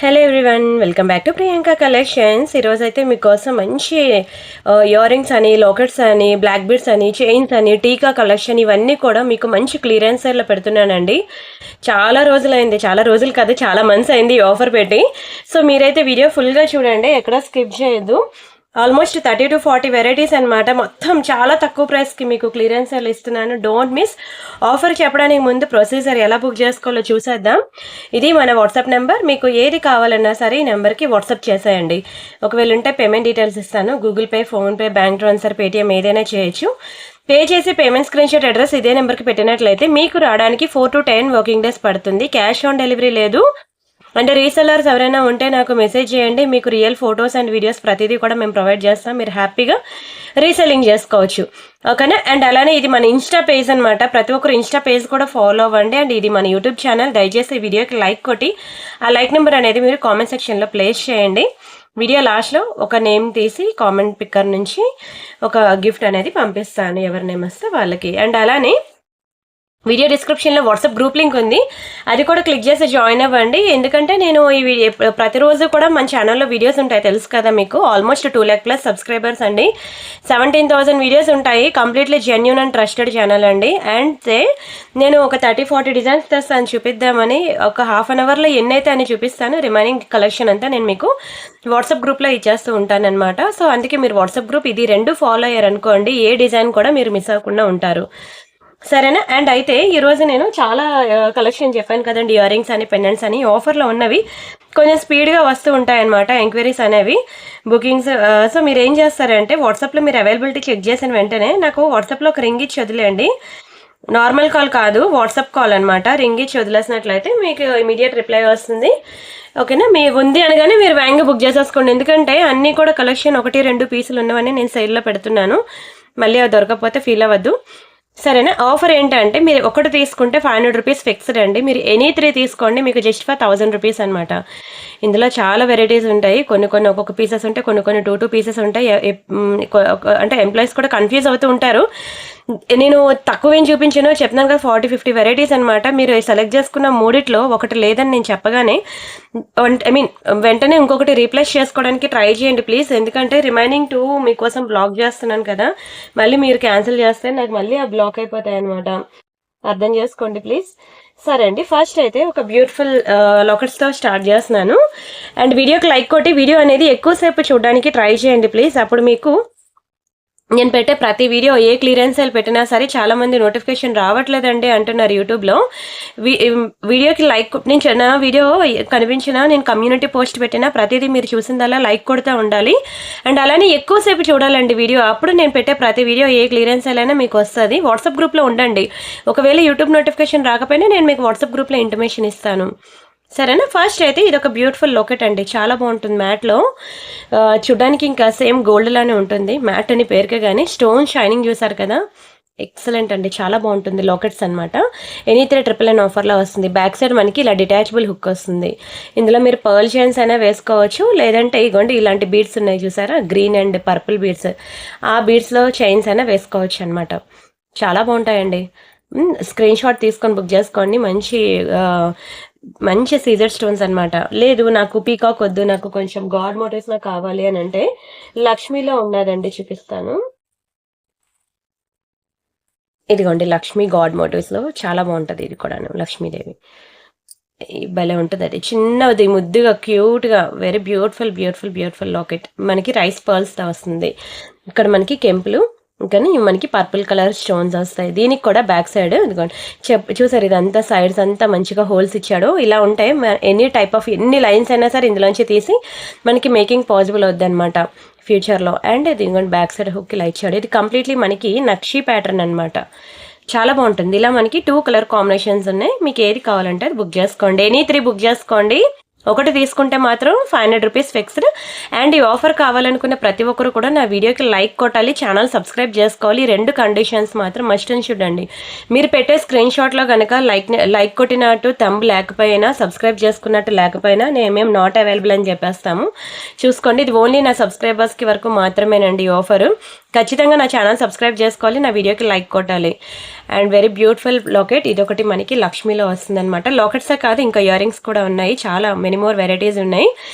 Hello everyone, welcome back to Priyanka collections. ఈరోజు అయితే మీకోసం మంచి ఇయర్ రింగ్స్ అని, లాకెట్స్ అని, బ్లాక్ బీడ్స్ అని, చైన్స్ అని, టీకా కలెక్షన్ ఇవన్నీ కూడా మీకు మంచి క్లియరెన్స్ సేల్లో పెడుతున్నానండి. చాలా రోజులైంది, చాలా రోజులు కాదు, చాలా మంత్స్ అయింది ఈ ఆఫర్ పెట్టి. సో మీరైతే వీడియో ఫుల్గా చూడండి, ఎక్కడ స్కిప్ చేయొద్దు. ఆల్మోస్ట్ 30 to 40 వెరైటీస్ అనమాట. మొత్తం చాలా తక్కువ ప్రైస్కి మీకు క్లియరెన్స్ సేల్ ఇస్తున్నాను. Don't miss. ఆఫర్ చెప్పడానికి ముందు ప్రొసీజర్ ఎలా బుక్ చేసుకోవాలో చూసేద్దాం. ఇది మన వాట్సాప్ నెంబర్. మీకు ఏది కావాలన్నా సరే ఈ నెంబర్కి వాట్సాప్ చేసేయండి. ఒకవేళ ఉంటే పేమెంట్ డీటెయిల్స్ ఇస్తాను. Google pay, PhonePe, bank transfer, Paytm ఏదైనా చేయొచ్చు. పే చేసి పేమెంట్ స్క్రీన్ షాట్ అడ్రస్ ఇదే నెంబర్కి పెట్టినట్లయితే మీకు రావడానికి 4 to 10 వర్కింగ్ డేస్ పడుతుంది. క్యాష్ ఆన్ డెలివరీ లేదు. అంటే రీసెల్లర్స్ ఎవరైనా ఉంటే నాకు మెసేజ్ చేయండి. మీకు రియల్ ఫొటోస్ అండ్ వీడియోస్ ప్రతిదీ కూడా మేము ప్రొవైడ్ చేస్తాం. మీరు హ్యాపీగా రీసెల్లింగ్ చేసుకోవచ్చు, ఓకేనా. అండ్ అలానే ఇది మన ఇన్స్టా పేజ్ అనమాట. ప్రతి ఒక్కరు ఇన్స్టా పేజ్ కూడా ఫాలో అవ్వండి. అండ్ ఇది మన యూట్యూబ్ ఛానల్. దయచేసి ఈ వీడియోకి లైక్ కొట్టి ఆ లైక్ నెంబర్ అనేది మీరు కామెంట్ సెక్షన్లో ప్లేస్ చేయండి. వీడియో లాస్ట్లో ఒక నేమ్ తీసి కామెంట్ పిక్కర్ నుంచి ఒక గిఫ్ట్ అనేది పంపిస్తాను, ఎవరి నేమ్ వస్తే వాళ్ళకి. అండ్ అలానే వీడియో డిస్క్రిప్షన్లో వాట్సాప్ గ్రూప్ లింక్ ఉంది, అది కూడా క్లిక్ చేసి జాయిన్ అవ్వండి. ఎందుకంటే నేను ఈ ప్రతిరోజు కూడా మన ఛానల్లో వీడియోస్ ఉంటాయి, తెలుసు కదా మీకు. ఆల్మోస్ట్ 2 lakh+ సబ్స్క్రైబర్స్ అండి. 17,000 వీడియోస్ ఉంటాయి. Completely genuine and trusted channel అండి. అండ్ నేను ఒక 30-40 డిజైన్స్ తెస్తాను చూపిద్దామని. ఒక హాఫ్ అన్ అవర్లో ఎన్నైతే అని చూపిస్తాను. రిమైనింగ్ కలెక్షన్ అంతా నేను మీకు వాట్సాప్ గ్రూప్లో ఇచ్చేస్తూ ఉంటానన్నమాట. సో అందుకే మీరు వాట్సాప్ గ్రూప్ ఇది 2 ఫాలో అయ్యారనుకోండి, ఏ డిజైన్ కూడా మీరు మిస్ అవ్వకుండా ఉంటారు, సరేనా. అండ్ అయితే ఈరోజు నేను చాలా కలెక్షన్ చెప్పాను కదండి, ఇయర్ రింగ్స్ అని, పెండెంట్స్ అని. ఆఫర్లో ఉన్నవి కొంచెం స్పీడ్గా వస్తూ ఉంటాయన్నమాట ఎంక్వైరీస్ అనేవి, బుకింగ్స్. సో మీరు ఏం చేస్తారంటే వాట్సాప్లో మీరు అవైలబిలిటీ చెక్ చేసిన వెంటనే నాకు వాట్సాప్లో ఒక రింగ్ ఇచ్చి వదిలేయండి. నార్మల్ కాల్ కాదు, వాట్సాప్ కాల్ అనమాట. రింగ్ ఇచ్చి వదిలేసినట్లయితే మీకు ఇమీడియట్ రిప్లై వస్తుంది, ఓకేనా. మీ ఉంది అనగానే మీరు వేగంగా బుక్ చేసేసుకోండి. ఎందుకంటే అన్నీ కూడా కలెక్షన్ 1-2 పీసులు ఉన్నవన్నీ నేను సైడ్లో పెడుతున్నాను. మళ్ళీ అది దొరకకపోతే ఫీల్ అవ్వద్దు, సరేనా. ఆఫర్ ఏంటంటే మీరు ఒకటి తీసుకుంటే 500 రూపీస్ ఫిక్స్డ్ అండి. మీరు ఎనీ 3 తీసుకోండి, మీకు జస్ట్ ఫర్ 1000 రూపీస్ అనమాట. ఇందులో చాలా వెరైటీస్ ఉంటాయి. కొన్ని ఒక్కొక్క పీసెస్ ఉంటాయి, కొన్ని 2 పీసెస్ ఉంటాయి. అంటే ఎంప్లాయీస్ కూడా కన్ఫ్యూజ్ అవుతూ ఉంటారు. నేను తక్కువ ఏం చూపించానో చెప్తున్నాను కదా, 40-50 వెరైటీస్ అనమాట. మీరు సెలెక్ట్ చేసుకున్న మూడిట్లో ఒకటి లేదని నేను చెప్పగానే వెంటనే ఇంకొకటి రీప్లేస్ చేసుకోవడానికి ట్రై చేయండి ప్లీజ్. ఎందుకంటే రిమైనింగ్ 2 మీకోసం బ్లాక్ చేస్తున్నాను కదా, మళ్ళీ మీరు క్యాన్సిల్ చేస్తే నాకు మళ్ళీ ఆ బ్లాక్ అయిపోతాయి అనమాట. అర్థం చేసుకోండి ప్లీజ్. సరే అండి, ఫస్ట్ అయితే ఒక బ్యూటిఫుల్ లాకెట్స్తో స్టార్ట్ చేస్తున్నాను. అండ్ వీడియోకి లైక్ కొట్టి వీడియో అనేది ఎక్కువసేపు చూడడానికి ట్రై చేయండి ప్లీజ్. అప్పుడు మీకు నేను పెట్టే ప్రతి వీడియో ఏ క్లియరెన్స్ సేల్ పెట్టినా సరే చాలామంది నోటిఫికేషన్ రావట్లేదండి అంటున్నారు యూట్యూబ్లో. వీడియోకి లైక్, నేను నా వీడియో కనిపించినా, నేను కమ్యూనిటీ పోస్ట్ పెట్టినా ప్రతిదీ మీరు చూసిందల్లా లైక్ కొడుతూ ఉండాలి. అండ్ అలానే ఎక్కువసేపు చూడాలండి వీడియో. అప్పుడు నేను పెట్టే ప్రతి వీడియో ఏ క్లియరెన్స్ సేల్ అయినా మీకు వస్తుంది. వాట్సాప్ గ్రూప్లో ఉండండి. ఒకవేళ యూట్యూబ్ నోటిఫికేషన్ రాకపోయినా నేను మీకు వాట్సాప్ గ్రూప్లో ఇంటిమేషన్ ఇస్తాను, సరేనా. ఫస్ట్ అయితే ఇది ఒక బ్యూటిఫుల్ లాకెట్ అండి, చాలా బాగుంటుంది. మ్యాట్లో చూడడానికి ఇంకా సేమ్ గోల్డ్ లానే ఉంటుంది. మ్యాట్ అని పేరుకే కానీ స్టోన్ షైనింగ్ చూసారు కదా, ఎక్సలెంట్ అండి, చాలా బాగుంటుంది. లాకెట్స్ అనమాట. ఎనీ 3 999 ఆఫర్లో వస్తుంది. బ్యాక్ సైడ్ మనకి ఇలా డిటాచబుల్ హుక్ వస్తుంది. ఇందులో మీరు పర్ల్ చైన్స్ అయినా వేసుకోవచ్చు, లేదంటే ఇగోండి ఇలాంటి బీడ్స్ ఉన్నాయి చూసారా, గ్రీన్ అండ్ పర్పుల్ బీడ్స్. ఆ బీడ్స్లో చైన్స్ అయినా వేసుకోవచ్చు అనమాట. చాలా బాగుంటాయండి. స్క్రీన్ షాట్ తీసుకొని బుక్ చేసుకోండి. మంచి సీజర్ స్టోన్స్ అనమాట. లేదు నాకు పీకాక్ వద్దు, నాకు కొంచెం గాడ్ మోటివ్స్లో కావాలి అని అంటే లక్ష్మీలో ఉన్నదండి, చూపిస్తాను. ఇదిగోండి లక్ష్మీ గాడ్ మోటివ్స్లో చాలా బాగుంటుంది. ఇది కూడా లక్ష్మీదేవి భలే ఉంటుంది. అది చిన్నది ముద్దుగా క్యూట్గా వెరీ బ్యూటిఫుల్ లాకెట్. మనకి రైస్ పర్ల్స్తో వస్తుంది. ఇక్కడ మనకి కెంపులు, కానీ మనకి పర్పుల్ కలర్ స్టోన్స్ వస్తాయి. దీనికి కూడా బ్యాక్ సైడ్ ఇదిగోండి చూసారు, ఇదంతా సైడ్స్ అంతా మంచిగా హోల్స్ ఇచ్చాడు. ఇలా ఉంటాయి. ఎనీ టైప్ ఆఫ్ ఎన్ని లైన్స్ అయినా సరే ఇందులోంచి తీసి మనకి మేకింగ్ పాసిబుల్ అవుద్ది అనమాట ఫ్యూచర్లో. అండ్ ఇది ఇంకోటి బ్యాక్ సైడ్ హుక్ ఇలా ఇచ్చాడు. ఇది కంప్లీట్లీ మనకి నక్షీ ప్యాటర్న్ అనమాట. చాలా బాగుంటుంది. ఇలా మనకి 2 కలర్ కాంబినేషన్స్ ఉన్నాయి. మీకు ఏది కావాలంటే అది బుక్ చేసుకోండి. ఎనీ 3 బుక్ చేసుకోండి. ఒకటి తీసుకుంటే మాత్రం 500 రూపీస్ ఫిక్స్డ్. అండ్ ఈ ఆఫర్ కావాలనుకున్న ప్రతి ఒక్కరు కూడా నా వీడియోకి లైక్ కొట్టాలి, ఛానల్ సబ్స్క్రైబ్ చేసుకోవాలి. 2 కండిషన్స్ మాత్రం మస్ట్ అండ్ షుడ్ అండి. మీరు పెట్టే స్క్రీన్ షాట్లో కనుక లైక్ కొట్టినట్టు థంబ్ లేకపోయినా, సబ్స్క్రైబ్ చేసుకున్నట్టు లేకపోయినా మేమేం నాట్ అవైలబుల్ అని చెప్పేస్తాము. చూసుకోండి, ఇది ఓన్లీ నా సబ్స్క్రైబర్స్కి వరకు మాత్రమేనండి ఈ ఆఫర్. ఖచ్చితంగా నా ఛానల్ సబ్స్క్రైబ్ చేసుకోవాలి, నా వీడియోకి లైక్ కొట్టాలి. And very beautiful locket. ఇదొకటి మనకి లక్ష్మీలో వస్తుందన్నమాట. లాకెట్సే కాదు, ఇంకా ఇయర్ రింగ్స్ కూడా ఉన్నాయి, చాలా మెనీ మోర్ వెరైటీస్ ఉన్నాయి.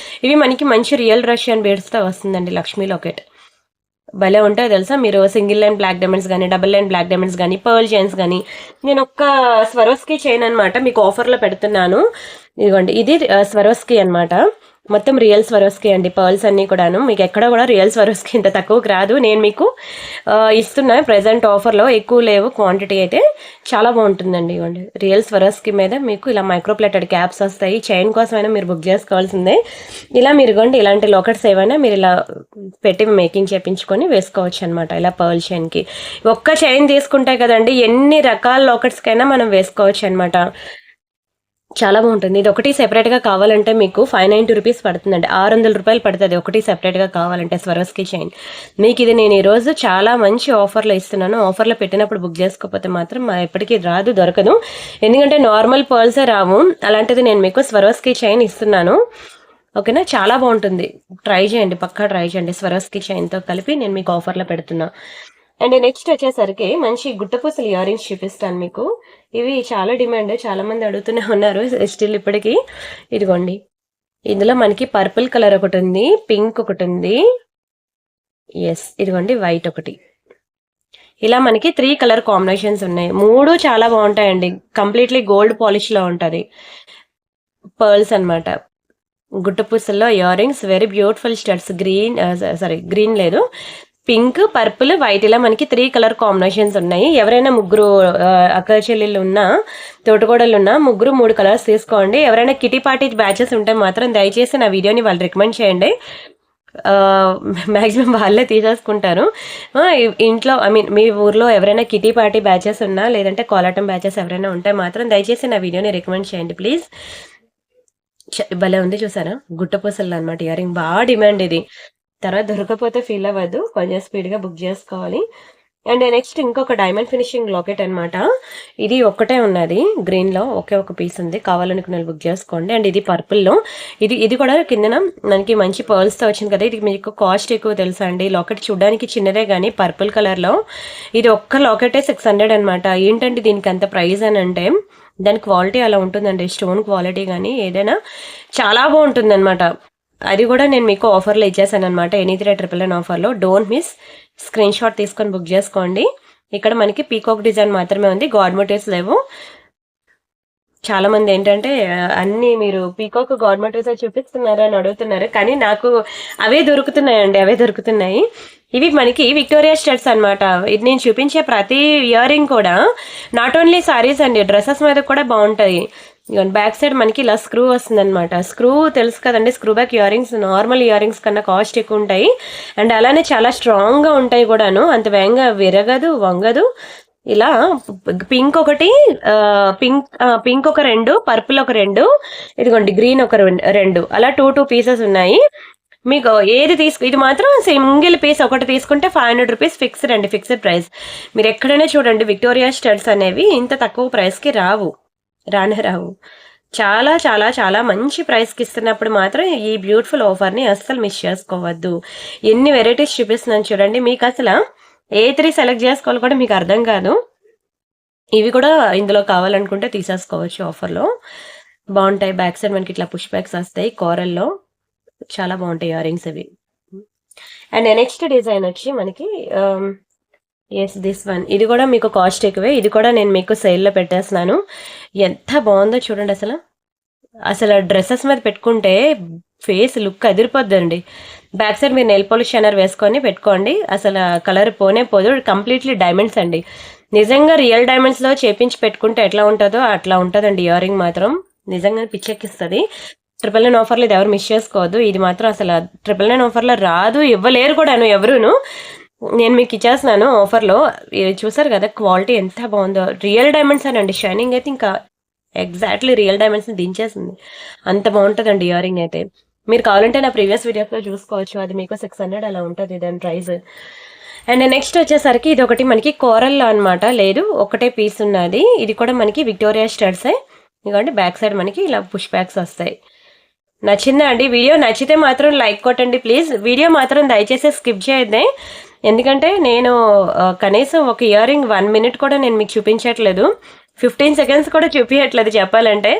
ఇవి మనకి మంచి రియల్ రష్యన్ బీడ్స్తో వస్తుందండి లక్ష్మీ లాకెట్. భలే ఉంటాయి తెలుసా. మీరు సింగిల్ లైన్ బ్లాక్ డైమండ్స్ కానీ, డబుల్ లైన్ బ్లాక్ డైమండ్స్ కానీ, పర్ల్ చైన్స్ కానీ. నేను ఒక్క స్వరోస్కి చైన్ అనమాట మీకు ఆఫర్లో పెడుతున్నాను. ఇదిగోండి, ఇది స్వరోస్కి అనమాట. మొత్తం రియల్ స్వరోస్కి అండి. పర్ల్స్ అన్నీ కూడాను మీకు ఎక్కడ కూడా రియల్ స్వరోస్కి ఇంత తక్కువకి రాదు. నేను మీకు ఇస్తున్నా ప్రెజెంట్ ఆఫర్లో, ఎక్కువ లేవు క్వాంటిటీ అయితే. చాలా బాగుంటుందండి. ఇవ్వండి, రియల్ స్వరోస్కి మీద మీకు ఇలా మైక్రోప్లేటెడ్ క్యాప్స్ వస్తాయి. చైన్ కోసమైనా మీరు బుక్ చేసుకోవాల్సిందే. ఇలా మీరు ఇవ్వండి, ఇలాంటి లాకెట్స్ ఏమైనా మీరు ఇలా పెట్టి మేకింగ్ చేయించుకొని వేసుకోవచ్చు అనమాట. ఇలా పర్ల్ చైన్కి ఒక్క చైన్ తీసుకుంటే కదండి, ఎన్ని రకాల లాకెట్స్కైనా మనం వేసుకోవచ్చు అనమాట. చాలా బాగుంటుంది. ఇది ఒకటి సెపరేట్గా కావాలంటే మీకు 590 రూపీస్ పడుతుందండి. 600 రూపాయలు పడుతుంది ఒకటి సెపరేట్గా కావాలంటే స్వరోస్కి చైన్. మీకు ఇది నేను ఈరోజు చాలా మంచి ఆఫర్లో ఇస్తున్నాను. ఆఫర్లో పెట్టినప్పుడు బుక్ చేసుకోకపోతే మాత్రం ఎప్పటికీ రాదు, దొరకదు. ఎందుకంటే నార్మల్ పర్ల్సే రావు. అలాంటిది నేను మీకు స్వరోస్కి చైన్ ఇస్తున్నాను. ఓకేనా, చాలా బాగుంటుంది. ట్రై చేయండి, పక్కా ట్రై చేయండి. స్వరోస్కి చైన్తో కలిపి నేను మీకు ఆఫర్లో పెడుతున్నా. అండ్ నెక్స్ట్ వచ్చేసరికి మంచి గుట్టపూసలు ఇయర్ రింగ్స్ చూపిస్తాను మీకు. ఇవి చాలా డిమాండ్, చాలా మంది అడుగుతూనే ఉన్నారు స్టిల్ ఇప్పటికీ. ఇదిగోండి, ఇందులో మనకి పర్పుల్ కలర్ ఒకటి ఉంది, పింక్ ఒకటి ఉంది, ఎస్ ఇదిగోండి వైట్ ఒకటి. ఇలా మనకి 3 కలర్ కాంబినేషన్స్ ఉన్నాయి. 3 చాలా బాగుంటాయండి. కంప్లీట్లీ గోల్డ్ పాలిష్లో ఉంటుంది. పర్ల్స్ అనమాట. గుట్టపూసల్లో earrings, very beautiful studs. Green లేదు, పింక్, పర్పుల్, వైట్, ఇలా మనకి 3 కలర్ కాంబినేషన్స్ ఉన్నాయి. ఎవరైనా ముగ్గురు అక్క చెల్లెళ్ళు ఉన్నా, తోటకోడళ్ళు ఉన్నా, ముగ్గురు 3 కలర్స్ తీసుకోండి. ఎవరైనా కిటీ పార్టీ బ్యాచెస్ ఉంటే మాత్రం దయచేసి నా వీడియోని వాళ్ళు రికమెండ్ చేయండి. మ్యాక్సిమం వాళ్ళే తీసేసుకుంటారు. ఇంట్లో మీ ఊర్లో ఎవరైనా కిటీ పార్టీ బ్యాచెస్ ఉన్నా, లేదంటే కోలాటం బ్యాచెస్ ఎవరైనా ఉంటే మాత్రం దయచేసి నా వీడియోని రికమెండ్ చేయండి ప్లీజ్. భలే ఉంది చూసారా, గుట్టపూసలు అనమాట. ఇయర్ రింగ్ బాగా డిమాండ్. ఇది తర్వాత దొరకపోతే ఫీల్ అవ్వద్దు, కొంచెం స్పీడ్గా బుక్ చేసుకోవాలి. అండ్ నెక్స్ట్ ఇంకొక డైమండ్ ఫినిషింగ్ లాకెట్ అనమాట. ఇది ఒక్కటే ఉన్నది, గ్రీన్లో ఒకే ఒక పీస్ ఉంది. కావాలనుకున్న బుక్ చేసుకోండి. అండ్ ఇది పర్పుల్లో. ఇది కూడా కిందన మనకి మంచి పర్ల్స్తో వచ్చింది కదా. ఇది మీకు కాస్ట్ ఎక్కువ తెలుసా అండి. లాకెట్ చూడడానికి చిన్నదే కానీ పర్పుల్ కలర్లో. ఇది ఒక్క లాకెటే 600 అనమాట. ఏంటంటే దీనికి అంత ప్రైస్ అని అంటే దాని క్వాలిటీ అలా ఉంటుందండి. స్టోన్ క్వాలిటీ కానీ ఏదైనా చాలా బాగుంటుంది అనమాట. అది కూడా నేను మీకు ఆఫర్లో ఇచ్చేసాను అనమాట. ఎనీ 3 999 ఆఫర్లో. డోంట్ మిస్, స్క్రీన్ షాట్ తీసుకొని బుక్ చేసుకోండి. ఇక్కడ మనకి పీకాక్ డిజైన్ మాత్రమే ఉంది, గాడ్ మోటివ్స్ లేవు. చాలా మంది ఏంటంటే అన్ని మీరు పీకాక్ గాడ్ మోటివ్స్ చూపిస్తున్నారు అని అడుగుతున్నారు, కానీ నాకు అవే దొరుకుతున్నాయి. ఇవి మనకి విక్టోరియా స్టడ్స్ అనమాట. ఇది నేను చూపించే ప్రతి ఇయర్ రింగ్ కూడా నాట్ ఓన్లీ సారీస్ అండి, డ్రెస్సెస్ మీద కూడా బాగుంటాయి. బ్యాక్ సైడ్ మనకి ఇలా స్క్రూ వస్తుంది అనమాట. స్క్రూ తెలుసు కదండి, screw back ear rings normal ear rings కన్నా కాస్ట్ ఎక్కువ ఉంటాయి. అండ్ అలానే చాలా స్ట్రాంగ్గా ఉంటాయి కూడాను, అంత వేగంగా విరగదు, వంగదు. ఇలా పింక్ ఒకటి, పింక్ ఒక 2, పర్పుల్ ఒక 2, ఇదిగోండి గ్రీన్ ఒక 2, అలా 2 పీసెస్ ఉన్నాయి. మీకు ఏది ఇది మాత్రం సింగిల్ పీస్ ఒకటి తీసుకుంటే 500 రూపీస్ ఫిక్స్డ్ అండి, ఫిక్స్డ్ ప్రైస్. మీరు ఎక్కడైనా చూడండి, విక్టోరియా స్టడ్స్ అనేవి ఇంత తక్కువ ప్రైస్కి రావు. చాలా చాలా చాలా మంచి ప్రైస్కి ఇస్తున్నప్పుడు మాత్రం ఈ బ్యూటిఫుల్ ఆఫర్ని అస్సలు మిస్ చేసుకోవద్దు. ఎన్ని వెరైటీస్ చూపిస్తున్నాను చూడండి. మీకు అసలు ఏ 3 సెలెక్ట్ చేసుకోవాలి కూడా మీకు అర్థం కాదు. ఇవి కూడా ఇందులో కావాలనుకుంటే తీసేసుకోవచ్చు ఆఫర్లో. బాగుంటాయి. బ్యాక్ సైడ్ మనకి ఇట్లా పుష్ బ్యాక్స్ వస్తాయి కోరల్లో, చాలా బాగుంటాయి ఇయర్ రింగ్స్ ఇవి. అండ్ నెక్స్ట్ డిజైన్ వచ్చి మనకి ఎస్ దిస్ వన్. ఇది కూడా మీకు కాస్ట్ ఎక్కువే. ఇది కూడా నేను మీకు సేల్లో పెట్టేస్తున్నాను. ఎంత బాగుందో చూడండి. అసలు డ్రెస్సెస్ మీద పెట్టుకుంటే ఫేస్ లుక్ అదిరిపోద్దండి. బ్యాక్ సైడ్ మీరు నెయిల్ పాలిష్ షైనర్ వేసుకొని పెట్టుకోండి, అసలు కలర్ పోనే పోదు. కంప్లీట్లీ డైమండ్స్ అండి. నిజంగా రియల్ డైమండ్స్లో చేపించి పెట్టుకుంటే ఎట్లా ఉంటుందో అట్లా ఉంటుందండి. ఇయర్ రింగ్ మాత్రం నిజంగా పిచ్చెక్కిస్తుంది. 999 ఆఫర్లో ఇది ఎవరు మిస్ చేసుకోవద్దు. ఇది మాత్రం అసలు 999 ఆఫర్లో రాదు, ఇవ్వలేరు కూడాను ఎవరును. నేను మీకు ఇచ్చేస్తున్నాను ఆఫర్లో. చూసారు కదా క్వాలిటీ ఎంత బాగుందో. రియల్ డైమండ్స్ అనండి, షైనింగ్ అయితే ఇంకా ఎగ్జాక్ట్లీ రియల్ డైమండ్స్ని దించేసింది. అంత బాగుంటుందండి ఇయర్ రింగ్ అయితే. మీరు కావాలంటే నా ప్రీవియస్ వీడియోస్లో చూసుకోవచ్చు. అది మీకు 600 అలా ఉంటుంది దాని ప్రైస్. అండ్ నెక్స్ట్ వచ్చేసరికి ఇది ఒకటి మనకి కోరల్లో అనమాట. లేదు, ఒకటే పీస్ ఉన్నది. ఇది కూడా మనకి విక్టోరియా స్టడ్సే. ఇదిగోండి బ్యాక్ సైడ్ మనకి ఇలా పుష్ బ్యాక్స్ వస్తాయి. నచ్చిందా అండి? వీడియో నచ్చితే మాత్రం లైక్ కొట్టండి ప్లీజ్. వీడియో మాత్రం దయచేసి స్కిప్ చేయొద్దే. ఎందుకంటే నేను కనీసం ఒక ఇయర్ రింగ్ 1 మినిట్ కూడా నేను మీకు చూపించట్లేదు. 15 సెకండ్స్ కూడా చూపించట్లేదు చెప్పాలంటే.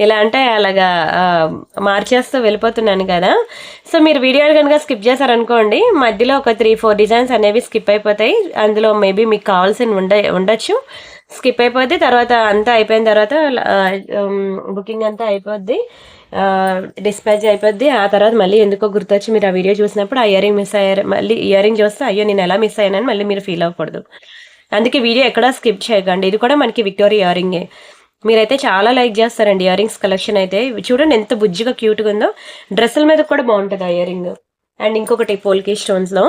ఇలా అంటే అలాగా మార్చేస్తూ వెళ్ళిపోతున్నాను కదా. సో మీరు వీడియోని కనుక స్కిప్ చేశారనుకోండి, మధ్యలో ఒక 3-4 డిజైన్స్ అనేవి స్కిప్ అయిపోతాయి. అందులో మేబీ మీకు కావాల్సిన ఉండొచ్చు. స్కిప్ అయిపోద్ది. తర్వాత అంతా అయిపోయిన తర్వాత బుకింగ్ అంతా అయిపోద్ది, డిస్పాచ్ అయిపోద్ది. ఆ తర్వాత మళ్ళీ ఎందుకో గుర్తొచ్చి మీరు ఆ వీడియో చూసినప్పుడు ఆ ఇయర్ రింగ్ మిస్ అయ్యారు, మళ్ళీ ఇయర్ రింగ్ చూస్తే అయ్యో నేను ఎలా మిస్ అయ్యానని మళ్ళీ మీరు ఫీల్ అవ్వకూడదు. అందుకే వీడియో ఎక్కడా స్కిప్ చేయకండి. ఇది కూడా మనకి విక్టోరియా ఇయర్ రింగే. మీరైతే చాలా లైక్ చేస్తారండి ఇయర్ రింగ్స్ కలెక్షన్ అయితే. చూడండి ఎంత బుజ్జిగా క్యూట్గా ఉందో. డ్రెస్సుల మీద కూడా బాగుంటుంది ఆ ఇయర్ రింగ్. అండ్ ఇంకొకటి పోల్కీ స్టోన్స్లో,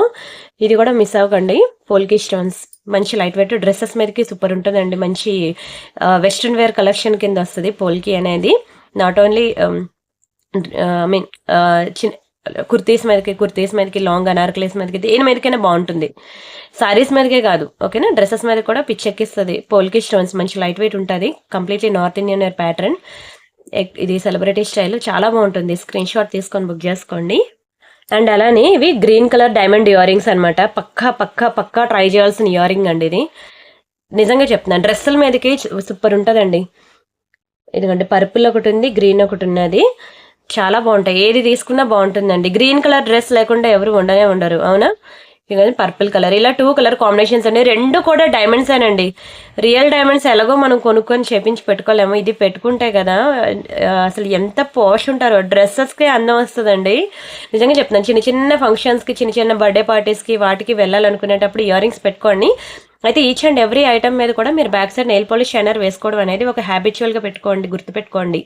ఇది కూడా మిస్ అవ్వకండి. పోల్కీ స్టోన్స్ మంచి లైట్ వెయిట్ డ్రెస్సెస్ మీదకి సూపర్ ఉంటుందండి. మంచి వెస్ట్రన్ వేర్ కలెక్షన్ కింద వస్తుంది పోల్కీ అనేది. నాట్ ఓన్లీ ఐ మీన్ చిన్న కుర్తీస్ మీదకి లాంగ్ అనార్కలీస్ మీదకి దేని మీదకైనా బాగుంటుంది. సారీస్ మీదకే కాదు, ఓకేనా, డ్రెస్సెస్ మీద కూడా పిచ్చెక్కిస్తుంది. పోల్కీ స్టోన్స్ మంచి లైట్ వెయిట్ ఉంటుంది. Completely north Indian wear pattern. ఇది సెలబ్రిటీ స్టైల్, చాలా బాగుంటుంది. స్క్రీన్ షాట్ తీసుకొని బుక్ చేసుకోండి. అండ్ అలానే ఇవి green colour diamond earrings అనమాట. పక్కా ట్రై చేయాల్సిన ఇయర్ రింగ్ అండి ఇది. నిజంగా చెప్తున్నాను, డ్రెస్సుల మీదకి సూపర్ ఉంటుందండి. ఇదిగోండి పర్పుల్ ఒకటి ఉంది, గ్రీన్ ఒకటి ఉన్నది. చాలా బాగుంటాయి. ఏది తీసుకున్నా బాగుంటుందండి. గ్రీన్ కలర్ డ్రెస్ లేకుండా ఎవరు ఉండరు, అవునా. ఇక పర్పుల్ కలర్, ఇలా 2 కలర్ కాంబినేషన్స్ అండి. 2 కూడా డైమండ్స్ ఏనండి. రియల్ డైమండ్స్ ఎలాగో మనం కొనుక్కొని చేపించి పెట్టుకోలేము. ఇది పెట్టుకుంటే కదా అసలు ఎంత పోష్ ఉంటారో. డ్రెస్సెస్కి అందం వస్తుందండి. నిజంగా చెప్తున్నాను, చిన్న ఫంక్షన్స్కి, చిన్న బర్త్డే పార్టీస్కి వాటికి వెళ్ళాలనుకునేటప్పుడు ఇయర్ రింగ్స్ పెట్టుకోండి. అయితే ఈచ్ అండ్ ఎవ్రీ ఐటమ్ మీద కూడా మీరు back side nail polish shiner వేసుకోవడం అనేది ఒక హ్యాబిచువల్గా పెట్టుకోండి, గుర్తుపెట్టుకోండి,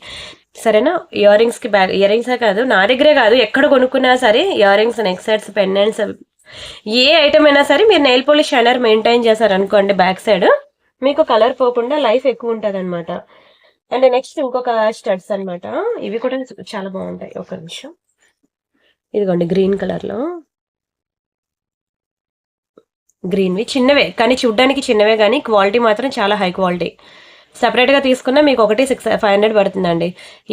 సరేనా. ఇయర్ రింగ్స్కి ఇయర్ రింగ్సే కాదు, నా దగ్గరే కాదు, ఎక్కడ కొనుక్కున్నా సరే earrings, neck sets, pendants, ఏ ఐటమ్ అయినా సరే మీరు నెయిల్ పాలిష్ షైనర్ మెయింటైన్ చేశారనుకోండి బ్యాక్ సైడ్, మీకు కలర్ పోకుండా లైఫ్ ఎక్కువ ఉంటుంది అనమాట. అండ్ నెక్స్ట్ ఇంకొక స్టడ్స్ అనమాట. ఇవి కూడా చాలా బాగుంటాయి. ఒక నిమిషం, ఇదిగోండి గ్రీన్ కలర్లో గ్రీన్వి, చిన్నవే కానీ చూడ్డానికి చిన్నవే, కానీ క్వాలిటీ మాత్రం చాలా హై క్వాలిటీ. సపరేట్గా తీసుకున్నా మీకు ఒకటి 500 పడుతుందండి.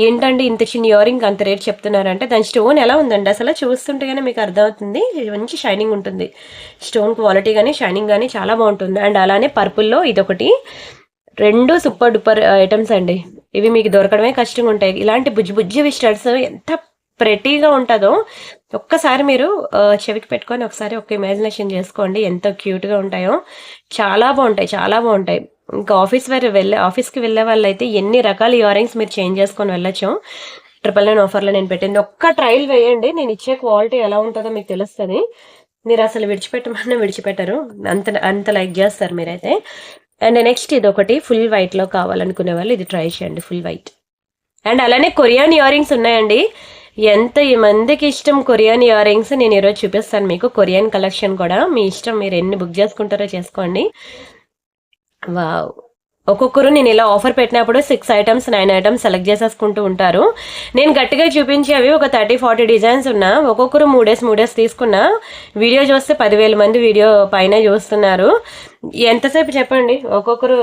ఏంటండి ఇంత చిన్న ఇయర్ రింగ్ అంత రేట్ చెప్తున్నారంటే, దాని స్టోన్ ఎలా ఉందండి అసలు చూస్తుంటేగానే మీకు అర్థమవుతుంది. మంచి షైనింగ్ ఉంటుంది. స్టోన్ క్వాలిటీ కానీ షైనింగ్ కానీ చాలా బాగుంటుంది. అండ్ అలానే పర్పుల్లో ఇదొకటి. 2 సూపర్ డూపర్ ఐటమ్స్ అండి. ఇవి మీకు దొరకడమే కష్టంగా ఉంటాయి. ఇలాంటి బుజ్జి స్టడ్స్ ఎంత ప్రెటీగా ఉంటుందో ఒక్కసారి మీరు చెవికి పెట్టుకొని ఒకసారి ఒక ఇమాజినేషన్ చేసుకోండి ఎంత క్యూట్గా ఉంటాయో. చాలా బాగుంటాయి. ఇంకా ఆఫీస్కి వెళ్ళే వాళ్ళైతే ఎన్ని రకాల ఇయర్ రింగ్స్ మీరు చేంజ్ చేసుకొని వెళ్ళొచ్చు. 999 ఆఫర్లో నేను పెట్టింది. ఒక్క ట్రయల్ వేయండి, నేను ఇచ్చే క్వాలిటీ ఎలా ఉంటుందో మీకు తెలుస్తుంది. మీరు అసలు విడిచిపెట్టరు, అంత లైక్ చేస్తారు మీరైతే. అండ్ నెక్స్ట్ ఇది ఒకటి ఫుల్ వైట్లో కావాలనుకునే వాళ్ళు ఇది ట్రై చేయండి, ఫుల్ వైట్. అండ్ అలానే కొరియన్ ఇయర్ రింగ్స్ ఉన్నాయండి. ఎంత మందికి ఇష్టం కొరియన్ ఇయర్ రింగ్స్, నేను ఈరోజు చూపిస్తాను మీకు. కొరియన్ కలెక్షన్ కూడా మీ ఇష్టం, మీరు ఎన్ని బుక్ చేసుకుంటారో చేసుకోండి. వావ్, ఒక్కొక్కరు నేను ఇలా ఆఫర్ పెట్టినప్పుడు 6 ఐటమ్స్ 9 ఐటమ్స్ సెలెక్ట్ చేసేసుకుంటూ ఉంటారు. నేను గట్టిగా చూపించేవి ఒక 30-40 డిజైన్స్ ఉన్నా, ఒక్కొక్కరు 3 డేస్ తీసుకున్నా. వీడియో చూస్తే 10,000 మంది వీడియో పైన చూస్తున్నారు. ఎంతసేపు చెప్పండి, ఒక్కొక్కరు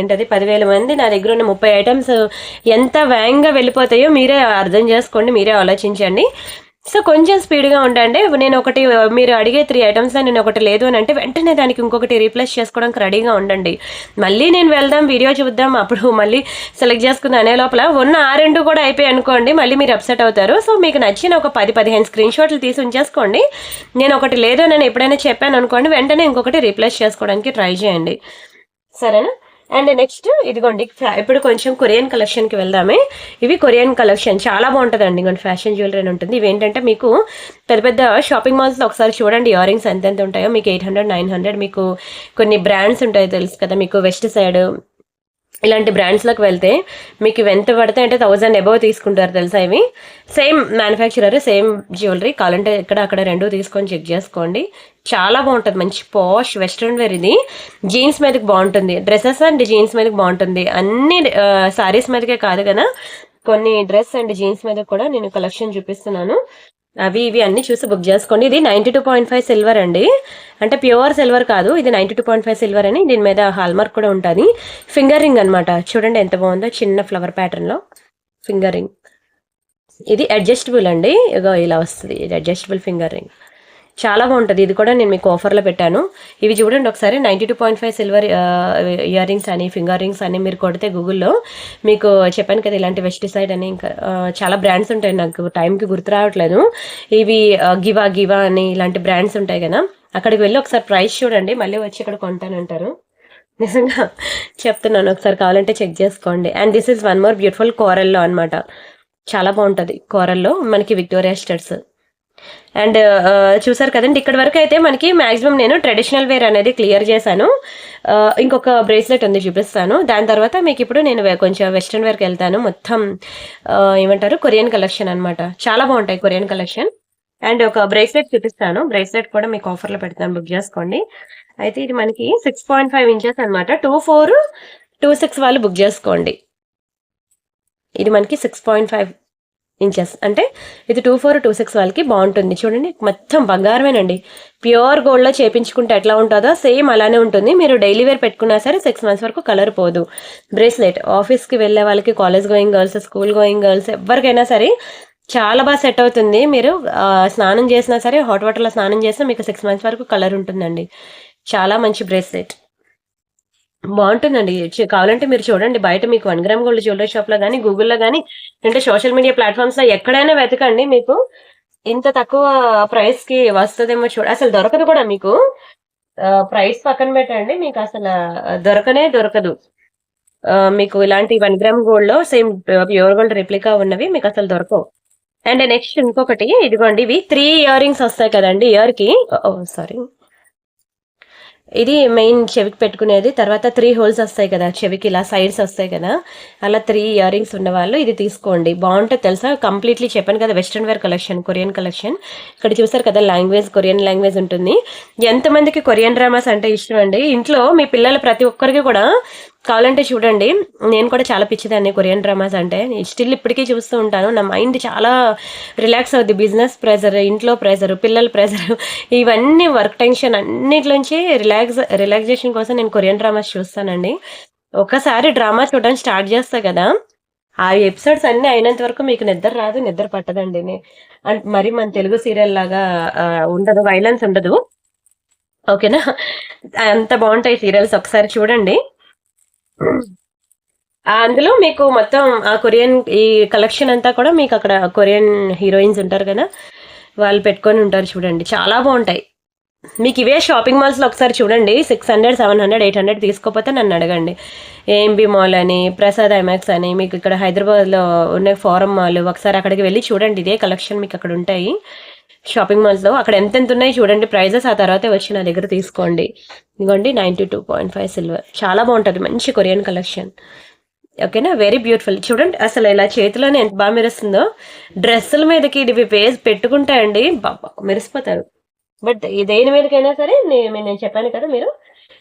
ఏంటది 10,000 మంది, నా దగ్గర ఉన్న 30 ఐటమ్స్ ఎంత వేగంగా వెళ్ళిపోతాయో మీరే అర్థం చేసుకోండి, మీరే ఆలోచించండి. సో కొంచెం స్పీడ్గా ఉండండి. నేను ఒకటి, మీరు అడిగే 3 ఐటమ్స్ నేను ఒకటి లేదు అని అంటే వెంటనే దానికి ఇంకొకటి రీప్లేస్ చేసుకోవడానికి రెడీగా ఉండండి. మళ్ళీ నేను వెళ్దాం వీడియో చూద్దాం అప్పుడు మళ్ళీ సెలెక్ట్ చేసుకుందాం అనే లోపల ఉన్న 2 కూడా అయిపోయి అనుకోండి, మళ్ళీ మీరు అప్సెట్ అవుతారు. సో మీకు నచ్చిన ఒక 10-15 స్క్రీన్ షాట్లు తీసి ఉంచేసుకోండి. నేను ఒకటి లేదు అని ఎప్పుడైనా చెప్పాను అనుకోండి, వెంటనే ఇంకొకటి రీప్లేస్ చేసుకోవడానికి ట్రై చేయండి, సరేనా. అండ్ నెక్స్ట్ ఇదిగోండి, ఇప్పుడు కొంచెం కొరియన్ కలెక్షన్కి వెళ్దామే. ఇవి కొరియన్ కలెక్షన్ చాలా బాగుంటుందండి. ఇంకొంచెం ఫ్యాషన్ జ్యువెలరీ అని ఉంటుంది. ఇవి ఏంటంటే మీకు పెద్ద షాపింగ్ మాల్స్లో ఒకసారి చూడండి ఇయర్ రింగ్స్ ఎంత ఉంటాయో. మీకు 800-900, మీకు కొన్ని బ్రాండ్స్ ఉంటాయి తెలుసు కదా, మీకు వెస్ట్ సైడ్ ఇలాంటి బ్రాండ్స్లోకి వెళ్తే మీకు ఇవి ఎంత పడతాయి అంటే 1000 అబవ్ తీసుకుంటారు తెలుసా. ఇవి సేమ్ మ్యానుఫ్యాక్చరర్, సేమ్ జ్యువెలరీ. కావాలంటే అక్కడ 2 తీసుకొని చెక్ చేసుకోండి. చాలా బాగుంటుంది, మంచి పాష్ వెస్ట్రన్ వేర్. ఇది జీన్స్ మీదకి బాగుంటుంది, డ్రెస్సెస్ అండ్ జీన్స్ మీదకి బాగుంటుంది. అన్ని సారీస్ మీదకే కాదు కదా, కొన్ని డ్రెస్ అండ్ జీన్స్ మీద కూడా నేను కలెక్షన్ చూపిస్తున్నాను. అవి ఇవి అన్ని చూసి బుక్ చేసుకోండి. ఇది 92.5 సిల్వర్ అండి, అంటే ప్యూర్ సిల్వర్ కాదు, ఇది 92.5 సిల్వర్ అని. దీని మీద హాల్మార్క్ కూడా ఉంటుంది. ఫింగర్ రింగ్ అనమాట. చూడండి ఎంత బాగుందో, చిన్న ఫ్లవర్ ప్యాటర్న్లో ఫింగర్ రింగ్. ఇది అడ్జస్టబుల్ అండి. ఇగో ఇలా వస్తుంది, ఇది అడ్జస్టబుల్ ఫింగర్ రింగ్. చాలా బాగుంటుంది. ఇది కూడా నేను మీకు ఆఫర్లో పెట్టాను. ఇవి చూడండి ఒకసారి 92.5 సిల్వర్ ఇయర్ రింగ్స్ అని, ఫింగర్ రింగ్స్ అని మీరు కొడితే గూగుల్లో మీకు చెప్పాను కదా ఇలాంటి వెస్టిసైడ్ అని, ఇంకా చాలా బ్రాండ్స్ ఉంటాయి, నాకు టైంకి గుర్తు రావట్లేదు. ఇవి గివా గివా అని ఇలాంటి బ్రాండ్స్ ఉంటాయి కదా, అక్కడికి వెళ్ళి ఒకసారి ప్రైస్ చూడండి, మళ్ళీ వచ్చి ఇక్కడ కొంటానంటారు. నిజంగా చెప్తున్నాను, ఒకసారి కావాలంటే చెక్ చేసుకోండి. And this is one more beautiful కోరల్లో అనమాట. చాలా బాగుంటుంది కోరల్లో మనకి విక్టోరియా స్టడ్స్. అండ్ చూసారు కదండి, ఇక్కడ వరకు అయితే మనకి మాక్సిమం నేను ట్రెడిషనల్ వేర్ అనేది క్లియర్ చేశాను. ఇంకొక బ్రేస్లెట్ ఉంది, చూపిస్తాను. దాని తర్వాత మీకు ఇప్పుడు నేను కొంచెం వెస్ట్రన్ వేర్కి వెళ్తాను. మొత్తం ఏమంటారు, కొరియన్ కలెక్షన్ అనమాట. చాలా బాగుంటాయి కొరియన్ కలెక్షన్. అండ్ ఒక బ్రేస్లెట్ చూపిస్తాను. బ్రేస్లెట్ కూడా మీకు ఆఫర్లో పెడతాను, బుక్ చేసుకోండి. అయితే ఇది మనకి 6.5 ఇంచెస్ అనమాట. 24, 26 వాళ్ళు బుక్ చేసుకోండి. ఇది మనకి 6.5 ఇంచెస్, అంటే ఇది 24, 26 వాళ్ళకి బాగుంటుంది. చూడండి మొత్తం బంగారమేనండి. ప్యూర్ గోల్డ్లో చేపించుకుంటే ఎట్లా ఉంటుందో సేమ్ అలానే ఉంటుంది. మీరు డైలీ వేర్ పెట్టుకున్నా సరే 6 months వరకు కలర్ పోదు. బ్రేస్లెట్ ఆఫీస్కి వెళ్ళే వాళ్ళకి, college going girls, school going girls, ఎవరికైనా సరే చాలా బాగా సెట్ అవుతుంది. మీరు స్నానం చేసినా సరే, హాట్ వాటర్లో స్నానం చేసినా మీకు 6 months వరకు కలర్ ఉంటుందండి. చాలా మంచి బ్రేస్లెట్, బాగుంటుందండి. కావాలంటే మీరు చూడండి, బయట మీకు 1 గ్రామ్ గోల్డ్ జ్యువెలరీ షాప్లో కానీ, గూగుల్లో కానీ, అంటే సోషల్ మీడియా ప్లాట్ఫామ్స్లో ఎక్కడైనా వెతకండి, మీకు ఇంత తక్కువ ప్రైస్కి వస్తుందేమో అసలు దొరకదు కూడా మీకు. ప్రైస్ పక్కన పెట్టండి, మీకు అసలు దొరకదు. మీకు ఇలాంటి 1 గ్రామ్ గోల్డ్లో సేమ్ ప్యూర్ గోల్డ్ రెప్లికా ఉన్నవి మీకు అసలు దొరకవు. అండ్ నెక్స్ట్ ఇంకొకటి, ఇదిగోండి, ఇవి 3 ఇయర్ రింగ్స్ వస్తాయి కదండి ఇయర్కి. సారీ, ఇది మెయిన్ చెవికి పెట్టుకునేది. తర్వాత 3 హోల్స్ వస్తాయి కదా చెవికి, ఇలా సైడ్స్ వస్తాయి కదా, అలా 3 ఇయర్ రింగ్స్ ఉన్నవాళ్ళు ఇది తీసుకోండి. బాగుంటుంది తెలుసా. కంప్లీట్లీ చెప్పాను కదా western wear collection, Korean collection. ఇక్కడ చూసారు కదా లాంగ్వేజ్, కొరియన్ లాంగ్వేజ్ ఉంటుంది. ఎంతమందికి కొరియన్ డ్రామాస్ అంటే ఇష్టం అండి? ఇంట్లో మీ పిల్లలు ప్రతి ఒక్కరికి కూడా కావాలంటే చూడండి. నేను కూడా చాలా పిచ్చిదాన్ని కొరియన్ డ్రామాస్ అంటే, స్టిల్ ఇప్పటికీ చూస్తూ ఉంటాను. నా మైండ్ చాలా రిలాక్స్ అవుద్ది. బిజినెస్ ప్రెజర్, ఇంట్లో ప్రెజర్, పిల్లల ప్రెజర్, ఇవన్నీ వర్క్ టెన్షన్ అన్నిట్లోంచి రిలాక్సేషన్ కోసం నేను కొరియన్ డ్రామాస్ చూస్తానండి. ఒకసారి డ్రామా చూడడానికి స్టార్ట్ చేస్తా కదా, ఆ ఎపిసోడ్స్ అన్నీ అయినంత వరకు మీకు నిద్ర రాదు, నిద్ర పట్టదండి. అంటే మరి మన తెలుగు సీరియల్ లాగా ఉండదు, వైలెన్స్ ఉండదు, ఓకేనా? అంత బాగుంటాయి సీరియల్స్, ఒకసారి చూడండి. అందులో మీకు మొత్తం ఆ కొరియన్ ఈ కలెక్షన్ అంతా కూడా మీకు అక్కడ కొరియన్ హీరోయిన్స్ ఉంటారు కదా, వాళ్ళు పెట్టుకొని ఉంటారు. చూడండి చాలా బాగుంటాయి. మీకు ఇవే షాపింగ్ మాల్స్లో ఒకసారి చూడండి. 600, 700, 800 తీసుకోకపోతే నన్ను అడగండి. ఏఎంబి మాల్ అని, ప్రసాద్ ఐమాక్స్ అని, మీకు ఇక్కడ హైదరాబాద్లో ఉన్న ఫారం మాల్, ఒకసారి అక్కడికి వెళ్ళి చూడండి. ఇదే కలెక్షన్ మీకు అక్కడ ఉంటాయి షాపింగ్ మాల్స్లో. అక్కడ ఎంత ఉన్నాయి చూడండి ప్రైజెస్, ఆ తర్వాత వచ్చి నా దగ్గర తీసుకోండి. ఇదిగోండి 92.5 సిల్వర్, చాలా బాగుంటుంది, మంచి కొరియన్ కలెక్షన్, ఓకేనా? Very beautiful. చూడండి అసలు ఇలా చేతిలోనే ఎంత బాగా మెరుస్తుందో. డ్రెస్సుల మీదకి ఇవి వేసి పెట్టుకుంటాయండి, బాబా మెరిసిపోతారు. బట్ దేని మీదకైనా సరే నేను చెప్పాను కదా, మీరు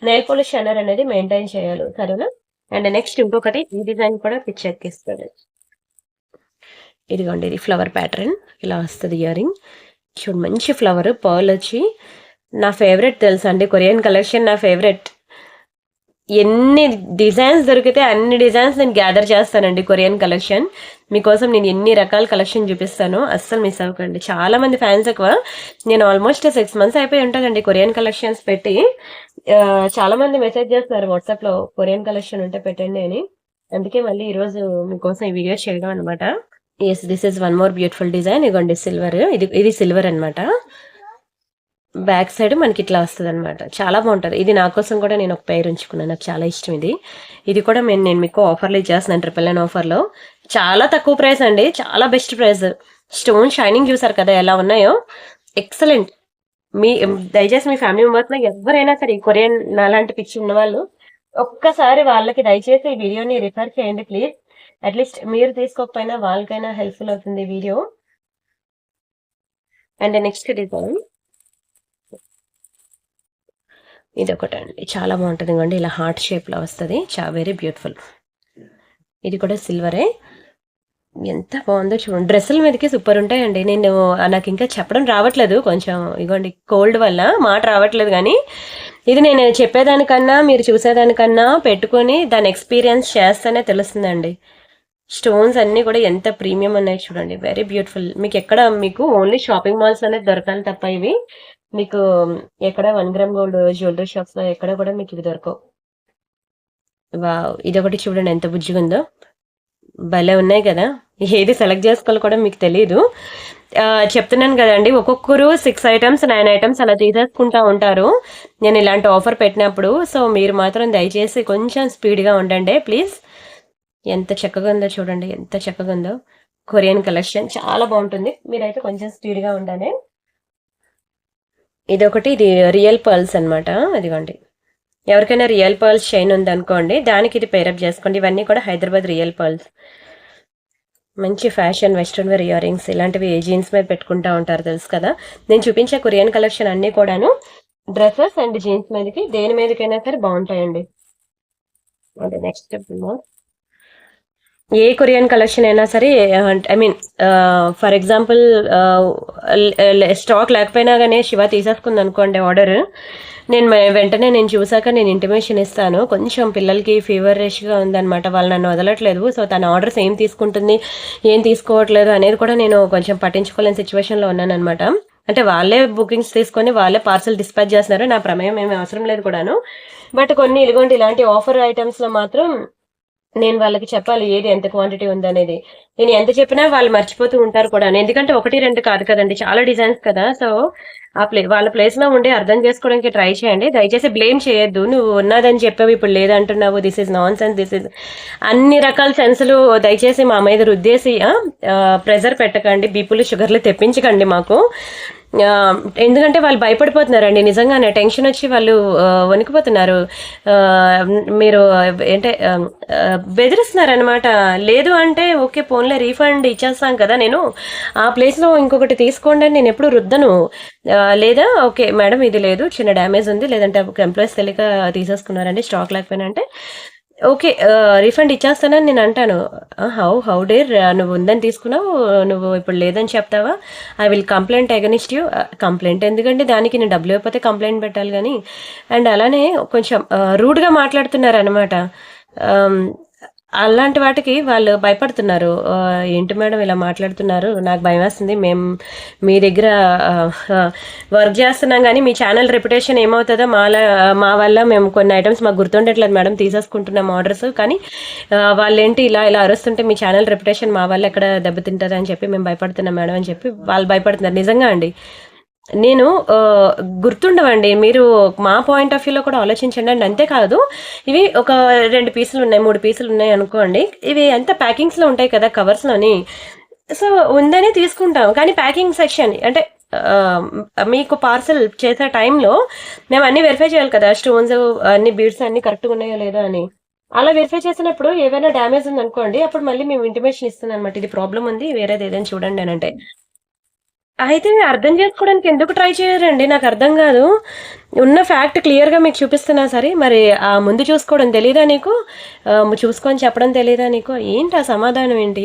నెయిల్ పాలిష్ షైనర్ అనేది మెయింటైన్ చేయాలి, సరేనా? అండ్ నెక్స్ట్ ఇంకొకటి, ఈ డిజైన్ కూడా పిచ్చెక్కిస్తుంది. ఇదిగోండి, ఇది ఫ్లవర్ ప్యాటర్న్ ఇలా వస్తుంది ఇయర్ రింగ్. చూడు మంచి ఫ్లవర్, పర్ల్ వచ్చి నా ఫేవరెట్ తెలుసా అండి, కొరియన్ కలెక్షన్ నా ఫేవరెట్. ఎన్ని డిజైన్స్ దొరికితే అన్ని డిజైన్స్ నేను గ్యాదర్ చేస్తానండి కొరియన్ కలెక్షన్ మీకోసం. నేను ఎన్ని రకాల కలెక్షన్ చూపిస్తాను, అస్సలు మిస్ అవ్వకండి. చాలా మంది ఫ్యాన్స్ ఎక్కువ. నేను ఆల్మోస్ట్ 6 months అయిపోయి ఉంటుందండి కొరియన్ కలెక్షన్స్ పెట్టి. చాలా మంది మెసేజ్ చేస్తున్నారు వాట్సాప్లో, కొరియన్ కలెక్షన్ ఉంటే పెట్టండి అని. అందుకే మళ్ళీ ఈరోజు మీకోసం ఈ వీడియో చేయడం అనమాట. Yes, this is one more beautiful design. ఇదిగోండి సిల్వర్, ఇది సిల్వర్ అనమాట. బ్యాక్ సైడ్ మనకి ఇట్లా వస్తుంది అనమాట, చాలా బాగుంటుంది. ఇది నా కోసం కూడా నేను ఒక పేరు ఉంచుకున్నాను, నాకు చాలా ఇష్టం ఇది. ఇది కూడా నేను మీకు ఆఫర్లో ఇచ్చేస్తున్నాను, 999 ఆఫర్లో. చాలా తక్కువ ప్రైస్ అండి, చాలా బెస్ట్ ప్రైస్. స్టోన్ షైనింగ్ చూసారు కదా ఎలా ఉన్నాయో, ఎక్సలెంట్. దయచేసి మీ ఫ్యామిలీ మెంబర్స్లో ఎవరైనా సరే కొరియన్ నాలాంటి పిచ్చి ఉన్న వాళ్ళు, ఒక్కసారి వాళ్ళకి దయచేసి ఈ వీడియోని రిఫర్ చేయండి ప్లీజ్. అట్లీస్ట్ మీరు తీసుకోకపోయినా వాళ్ళకైనా హెల్ప్ఫుల్ అవుతుంది ఈ వీడియో. అండ్ నెక్స్ట్ డిజైన్ ఇది ఒకటండి, చాలా బాగుంటుంది. ఇవ్వండి ఇలా హార్ట్ షేప్లో వస్తుంది, వెరీ బ్యూటిఫుల్. ఇది కూడా సిల్వరే, ఎంత బాగుందో చూడండి. డ్రెస్సుల మీదకి సూపర్ ఉంటాయండి. నాకు ఇంకా చెప్పడం రావట్లేదు కొంచెం, ఇగోండి కోల్డ్ వల్ల మాట రావట్లేదు. కానీ ఇది నేను చెప్పేదానికన్నా మీరు చూసేదానికన్నా పెట్టుకొని దాని ఎక్స్పీరియన్స్ చేస్తేనే తెలుస్తుందండి. స్టోన్స్ అన్నీ కూడా ఎంత ప్రీమియం ఉన్నాయి చూడండి. Very beautiful. మీకు ఓన్లీ షాపింగ్ మాల్స్ అనేది దొరకాలి తప్ప ఇవి మీకు ఎక్కడ 1 గ్రామ్ గోల్డ్ జ్యువెలరీ షాప్స్‌లో ఎక్కడ కూడా మీకు ఇవి దొరకవు. వావ్! ఇదొకటి చూడండి ఎంత బుజ్జిగుందో. భలే ఉన్నాయి కదా! ఏది సెలెక్ట్ చేసుకోవాలో కూడా మీకు తెలీదు. చెప్తున్నాను కదండీ! ఒక్కొక్కరు 6 ఐటెమ్స్, 9 ఐటెమ్స్ అలా తీసేసుకుంటా ఉంటారు. నేను ఇలాంటి ఆఫర్ పెట్టినప్పుడు. సో, మీరు మాత్రం దయచేసి కొంచెం స్పీడ్‌గా ఉండండి ప్లీజ్. ఎంత చక్కగా ఉందో చూడండి. ఎంత చక్కగా ఉందో. కొరియన్ కలెక్షన్ చాలా బావుంటుంది. మీరైతే కొంచెం స్పీడ్‌గా ఉండండి. ఇది రియల్ పర్ల్స్ అన్నమాట. అదిగోండి. ఎవరికైనా రియల్ పర్ల్స్ చైన్ ఉందనుకోండి, దానికి ఇది పేరప్ చేసుకోండి. ఇవన్నీ కూడా హైదరాబాద్ రియల్ పర్ల్స్. మంచి fashion western wear earrings ఇలాంటివి జీన్స్ మీద పెట్టుకుంటా ఉంటారు తెలుసు కదా. నేను చూపించే కొరియన్ కలెక్షన్ అన్నీ కూడాను డ్రెస్సెస్ అండ్ జీన్స్ మీదకి దేని మీదకైనా సరే బాగుంటాయండి. అంటే నెక్స్ట్ ఏ కొరియన్ కలెక్షన్ అయినా సరే I mean for example stock లేకపోయినా కానీ శివ తీసేసుకుంది అనుకోండి ఆర్డర్, వెంటనే నేను చూసాక నేను ఇంటిమేషన్ ఇస్తాను. కొంచెం పిల్లలకి ఫీవర్ రేష్గా ఉందన్నమాట, వాళ్ళు నన్ను వదలట్లేదు. సో తన ఆర్డర్స్ ఏం తీసుకుంటుంది ఏం తీసుకోవట్లేదు అనేది కూడా నేను కొంచెం పట్టించుకోలేని సిచ్యువేషన్లో ఉన్నానమాట. అంటే వాళ్ళే బుకింగ్స్ తీసుకొని వాళ్ళే పార్సల్ డిస్పాచ్ చేస్తున్నారు, నా ప్రమేయం ఏమీ అవసరం లేదు కూడాను. బట్ కొన్ని ఇలాంటి ఆఫర్ ఐటమ్స్లో మాత్రం నేను వాళ్ళకి చెప్పాలి ఏది ఎంత క్వాంటిటీ ఉందనేది. నేను ఎంత చెప్పినా వాళ్ళు మర్చిపోతూ ఉంటారు కూడా. ఎందుకంటే 1, 2 కాదు కదండి, చాలా డిజైన్స్ కదా. సో వాళ్ళ ప్లేస్ లో ఉండి అర్థం చేసుకోవడానికి ట్రై చేయండి. దయచేసి బ్లేమ్ చేయొద్దు. నువ్వు ఉన్నదని చెప్పావు ఇప్పుడు లేదంటున్నావు, this is nonsense, this is అన్ని రకాల సెన్సులు దయచేసి మా మీద రుద్దేసి ప్రెజర్ పెట్టకండి, బీపులు షుగర్లు తెప్పించకండి మాకు. ఎందుకంటే వాళ్ళు భయపడిపోతున్నారండి నిజంగానే, టెన్షన్ వచ్చి వాళ్ళు వణికిపోతున్నారు. మీరు ఏంటే బెదిరిస్తున్నారు అనమాట. లేదు అంటే ఓకే ఫోన్లో రీఫండ్ ఇచ్చేస్తాం కదా, నేను ఆ ప్లేస్లో ఇంకొకటి తీసుకోండి అని నేను ఎప్పుడు రుద్దను. లేదా ఓకే మేడం ఇది లేదు, చిన్న డ్యామేజ్ ఉంది, లేదంటే ఎంప్లాయీస్ తెలియక తీసేసుకున్నారండి స్టాక్ లేకపోయినా అంటే ఓకే రీఫండ్ ఇచ్చేస్తానని నేను అంటాను. హౌ డేర్, నువ్వు ఉందని తీసుకున్నావు, నువ్వు ఇప్పుడు లేదని చెప్తావా, I will complaint against you. Complaint ఎందుకంటే దానికి నేను డబ్బులు ఇవ్వకపోతే కంప్లైంట్ పెట్టాలి కానీ. అండ్ అలానే కొంచెం రూడ్గా మాట్లాడుతున్నారు అనమాట. అలాంటి వాటికి వాళ్ళు భయపడుతున్నారు. ఏంటి మేడం ఇలా మాట్లాడుతున్నారు, నాకు భయం వేస్తుంది, మేము మీ దగ్గర వర్క్ చేస్తున్నాం కానీ మీ ఛానల్ రెప్యుటేషన్ ఏమవుతుందో మా వల్ల మేము కొన్ని ఐటమ్స్ మాకు గుర్తుండట్లేదు మేడం, తీసేసుకుంటున్నాం ఆర్డర్స్, కానీ వాళ్ళేంటి ఇలా అరుస్తుంటే మీ ఛానల్ రెప్యుటేషన్ మా వల్ల ఎక్కడ దెబ్బతింటుంది అని చెప్పి మేము భయపడుతున్నాం మేడం అని చెప్పి వాళ్ళు భయపడుతున్నారు. నిజంగా అండి, నేను గుర్తుండవండి, మీరు మా పాయింట్ ఆఫ్ వ్యూలో కూడా ఆలోచించండి అండి. అంతేకాదు ఇవి ఒక 2 పీసులు ఉన్నాయి, 3 పీసులు ఉన్నాయి అనుకోండి, ఇవి అంతా ప్యాకింగ్స్లో ఉంటాయి కదా కవర్స్లోని. సో ఉందని తీసుకుంటాం, కానీ ప్యాకింగ్ సెక్షన్ అంటే మీకు పార్సల్ చేసే టైంలో మేము అన్నీ వెరిఫై చేయాలి కదా, స్టోన్స్ అన్ని బీడ్స్ అన్ని కరెక్ట్గా ఉన్నాయో లేదో అని. అలా వెరిఫై చేసినప్పుడు ఏవైనా డ్యామేజ్ ఉందనుకోండి, అప్పుడు మళ్ళీ మేము ఇంటిమేషన్ ఇస్తుంది అనమాట, ఇది ప్రాబ్లం ఉంది వేరేది ఏదైనా చూడండి అని. అంటే అయితే అర్థం చేసుకోవడానికి ఎందుకు ట్రై చేయరండి, నాకు అర్థం కాదు. ఉన్న ఫ్యాక్ట్ క్లియర్గా మీకు చూపిస్తున్నా సరే, మరి ఆ ముందు చూసుకోవడం తెలీదా నీకు, చూసుకొని చెప్పడం తెలీదా నీకు, ఏంటి ఆ సమాధానం ఏంటి?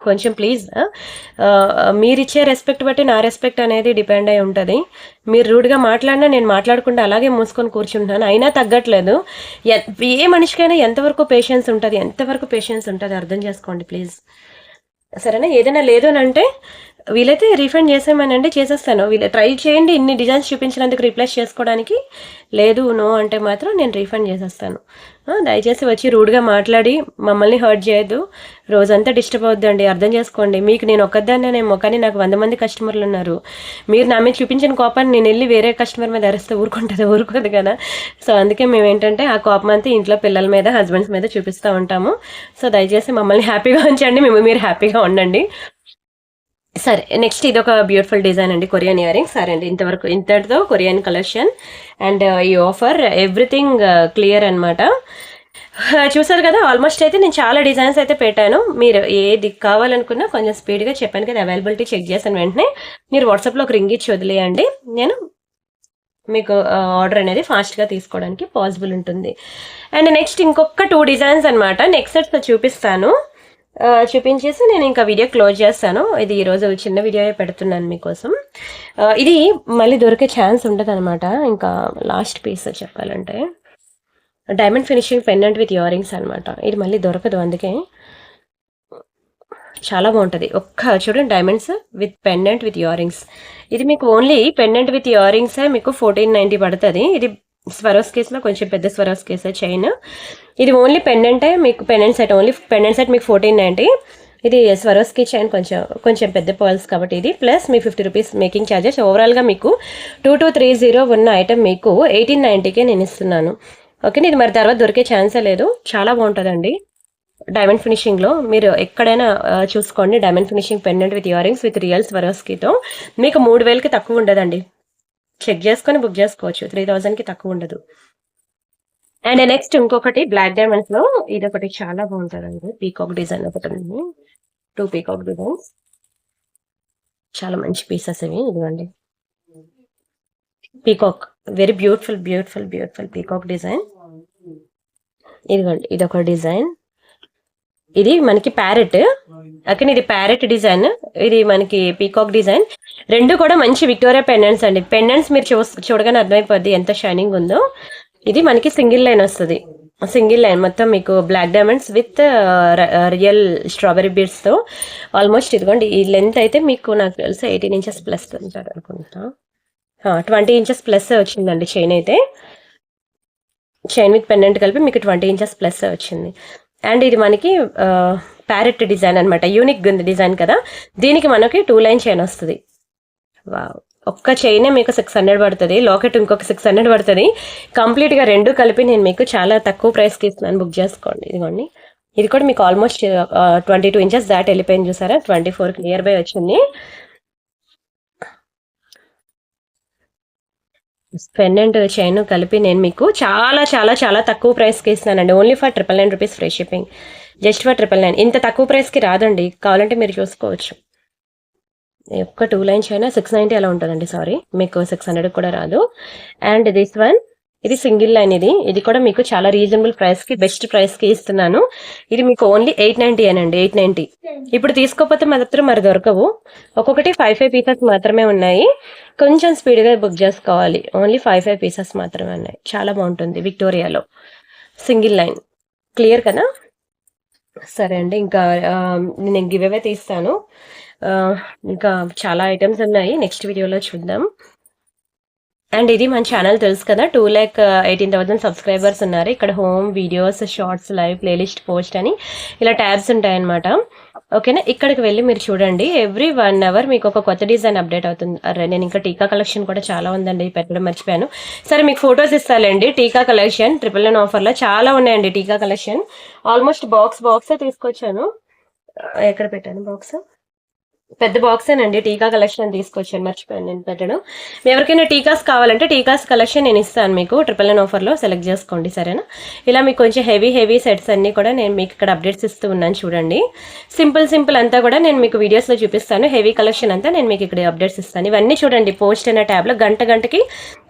కొంచెం ప్లీజ్, మీరిచ్చే రెస్పెక్ట్ బట్టి నా రెస్పెక్ట్ అనేది డిపెండ్ అయి ఉంటుంది. మీరు రూడ్గా మాట్లాడినా నేను మాట్లాడకుండా అలాగే మూసుకొని కూర్చుంటున్నాను, అయినా తగ్గట్లేదు. ఏ మనిషికైనా ఎంతవరకు పేషెన్స్ ఉంటుంది అర్థం చేసుకోండి ప్లీజ్, సరేనా? ఏదైనా లేదు అని అంటే వీలైతే రీఫండ్ చేసేమనండి, చేసేస్తాను. వీళ్ళు ట్రై చేయండి ఇన్ని డిజైన్స్ చూపించినందుకు రీప్లేస్ చేసుకోవడానికి. లేదు నో అంటే మాత్రం నేను రీఫండ్ చేసేస్తాను. దయచేసి వచ్చి రూడ్గా మాట్లాడి మమ్మల్ని హర్ట్ చేయొద్దు, రోజంతా డిస్టర్బ్ అవుద్దండి, అర్థం చేసుకోండి. మీకు నేను ఒక్కదాన్నేమో కానీ నాకు 100 మంది కస్టమర్లు ఉన్నారు. మీరు నా మీద చూపించిన కోపాన్ని నేను వెళ్ళి వేరే కస్టమర్ మీద అరిస్తే ఊరుకోదు కదా. సో అందుకే మేము ఏంటంటే ఆ కోపం అంతా ఇంట్లో పిల్లల మీద హస్బెండ్స్ మీద చూపిస్తూ ఉంటాము. సో దయచేసి మమ్మల్ని హ్యాపీగా ఉంచండి, మీరు హ్యాపీగా ఉండండి. సరే, నెక్స్ట్ ఇది ఒక బ్యూటిఫుల్ డిజైన్ అండి, కొరియన్ ఇయర్ రింగ్స్. సరే అండి, ఇంతటితో కొరియన్ కలెక్షన్ అండ్ ఈ ఆఫర్ ఎవ్రీథింగ్ క్లియర్ అనమాట. చూసారు కదా, ఆల్మోస్ట్ అయితే నేను చాలా డిజైన్స్ అయితే పెట్టాను. మీరు ఏది కావాలనుకున్నా కొంచెం స్పీడ్గా చెప్పాను కదా, అవైలబిలిటీ చెక్ చేసిన వెంటనే మీరు వాట్సాప్లో ఒక రింగ్ ఇచ్చి వదిలేయండి, నేను మీకు ఆర్డర్ అనేది ఫాస్ట్గా తీసుకోవడానికి పాసిబుల్ ఉంటుంది. అండ్ నెక్స్ట్ ఇంకొక 2 డిజైన్స్ అనమాట, నెక్స్ట్ సెట్స్ చూపిస్తాను. చూపించేసి నేను ఇంకా వీడియో క్లోజ్ చేస్తాను. ఇది ఈరోజు చిన్న వీడియో పెడుతున్నాను మీకోసం. ఇది మళ్ళీ దొరికే ఛాన్స్ ఉంటుంది అనమాట. ఇంకా లాస్ట్ పీస్ చెప్పాలంటే diamond finishing pendant with earrings అనమాట. ఇది మళ్ళీ దొరకదు, అందుకే చాలా బాగుంటుంది. చూడండి diamonds with pendant with ear rings. ఇది మీకు only pendant with ear rings మీకు 1490 పడుతుంది. ఇది స్వరోస్ కేసులో కొంచెం పెద్ద స్వరోస్ కేసు చైన్. ఇది ఓన్లీ పెండెంటే మీకు pendant set, only pendant set మీకు 1490. ఇది స్వరోస్కి చైన్ కొంచెం పెద్ద పర్ల్స్ కాబట్టి ఇది ప్లస్ మీ 50 రూపీస్ మేకింగ్ ఛార్జెస్. ఓవరాల్గా మీకు 2230 ఉన్న ఐటమ్ మీకు 1890కే నేను ఇస్తున్నాను. ఓకే, ఇది మరి తర్వాత దొరికే ఛాన్సే లేదు. చాలా బాగుంటుందండి. డైమండ్ ఫినిషింగ్లో మీరు ఎక్కడైనా చూసుకోండి. Diamond finishing pendant with earrings with real స్వరోస్కితో మీకు 3000కి తక్కువ ఉండదండి. చెక్ చేసుకొని బుక్ చేసుకోవచ్చు. 3000కి తక్కువ ఉండదు. అండ్ నెక్స్ట్ ఇంకొకటి బ్లాక్ డైమండ్స్లో ఇదొకటి చాలా బాగుంటుందండి. పీకాక్ డిజైన్ ఒకటి ఉంది. 2 పీకాక్ డిజైన్స్, చాలా మంచి పీసెస్ ఇవి. ఇదిగోండి peacock, very beautiful beautiful beautiful peacock design. ఇదిగోండి ఇదొక డిజైన్. ఇది మనకి ప్యారెట్, అక్కడ ఇది ప్యారెట్ డిజైన్, ఇది మనకి పీకాక్ డిజైన్. రెండు కూడా మంచి విక్టోరియా పెండెంట్స్ అండి. పెండెంట్స్ మీరు చూడగానే అర్థమైపోద్ది ఎంత షైనింగ్ ఉందో. ఇది మనకి సింగిల్ లైన్ వస్తుంది. సింగిల్ లైన్ మొత్తం మీకు black diamonds with real strawberry బీడ్స్తో ఆల్మోస్ట్. ఇదిగోండి ఈ లెంత్ అయితే మీకు నాకు తెలిసి 18 ఇంచెస్ ప్లస్ అనుకుంటా. 20 ఇంచెస్ ప్లస్ వచ్చిందండి చైన్ అయితే. చైన్ విత్ పెండెంట్ కలిపి మీకు 20 ఇంచెస్ ప్లస్ వచ్చింది. అండ్ ఇది మనకి ప్యారెట్ డిజైన్ అనమాట. యూనిక్ డిజైన్ కదా. దీనికి మనకి 2 లైన్ చైన్ వస్తుంది. వావ్, ఒక్క చైనే మీకు 600 పడుతుంది. లాకెట్ ఇంకొక 600 పడుతుంది. కంప్లీట్గా రెండు కలిపి నేను మీకు చాలా తక్కువ ప్రైస్కి ఇస్తున్నాను. బుక్ చేసుకోండి. ఇదిగోండి ఇది కూడా మీకు ఆల్మోస్ట్ 22 ఇంచెస్ దాటి వెళ్ళిపోయింది. చూసారా, 24కి నియర్ బై వచ్చింది. పెండెంట్ చైన్ కలిపి నేను మీకు చాలా చాలా చాలా తక్కువ ప్రైస్కి ఇస్తున్నానండి. Only for 999 rupees free shipping. Just for 999. ఇంత తక్కువ ప్రైస్కి రాదండి. కావాలంటే మీరు చూసుకోవచ్చు. ఒక్క 2 లైన్ చైన్ 690 అలా ఉంటుందండి. సారీ, మీకు 600 కూడా రాదు. అండ్ దిస్ వన్, ఇది సింగిల్ లైన్. ఇది కూడా మీకు చాలా రీజనబుల్ ప్రైస్కి, బెస్ట్ ప్రైస్కి ఇస్తున్నాను. ఇది మీకు ఓన్లీ 890 అనండి. 890. ఇప్పుడు తీసుకోకపోతే మాత్రం మరి దొరకవు. ఒక్కొక్కటి 5 పీసెస్ మాత్రమే ఉన్నాయి. కొంచెం స్పీడ్గా బుక్ చేసుకోవాలి. ఓన్లీ 5 పీసెస్ మాత్రమే ఉన్నాయి. చాలా బాగుంటుంది. విక్టోరియాలో సింగిల్ లైన్. క్లియర్ కదా? సరే అండి, ఇంకా నేను గివ్ అవే తీస్తాను. ఇంకా చాలా ఐటమ్స్ ఉన్నాయి. నెక్స్ట్ వీడియోలో చూద్దాం. అండ్ ఇది మన ఛానల్ తెలుసు కదా, 2,18,000 సబ్స్క్రైబర్స్ ఉన్నారు. ఇక్కడ home, videos, shorts, live, playlist, post అని ఇలా ట్యాబ్స్ ఉంటాయన్నమాట. ఓకేనా, ఇక్కడికి వెళ్ళి మీరు చూడండి. ఎవ్రీ 1 అవర్ మీకు ఒక కొత్త డిజైన్ అప్డేట్ అవుతుంది. అరే, నేను ఇంకా టీకా కలెక్షన్ కూడా చాలా ఉందండి, పెట్టడం మర్చిపోయాను. సరే, మీకు ఫొటోస్ ఇస్తానండి. టీకా కలెక్షన్ 999 ఆఫర్లో చాలా ఉన్నాయండి. టీకా కలెక్షన్ ఆల్మోస్ట్ బాక్సే తీసుకొచ్చాను. ఎక్కడ పెట్టాను బాక్స్? పెద్ద బాక్సేనండి. టీకా కలెక్షన్ తీసుకొచ్చాను, మర్చిపోయాను నేను పెట్టడం. ఎవరికైనా టీకాస్ కావాలంటే టీకాస్ కలెక్షన్ నేను ఇస్తాను మీకు 999 ఆఫర్లో. సెలెక్ట్ చేసుకోండి, సరేనా? ఇలా మీకు కొంచెం హెవీ సెట్స్ అన్నీ కూడా నేను మీకు ఇక్కడ అప్డేట్స్ ఇస్తూ ఉన్నాను. చూడండి, సింపుల్ అంతా కూడా నేను మీకు వీడియోస్లో చూపిస్తాను. హెవీ కలెక్షన్ అంతా నేను మీకు ఇక్కడ అప్డేట్స్ ఇస్తాను. ఇవన్నీ చూడండి, పోస్ట్ అనే ట్యాబ్లో గంటకి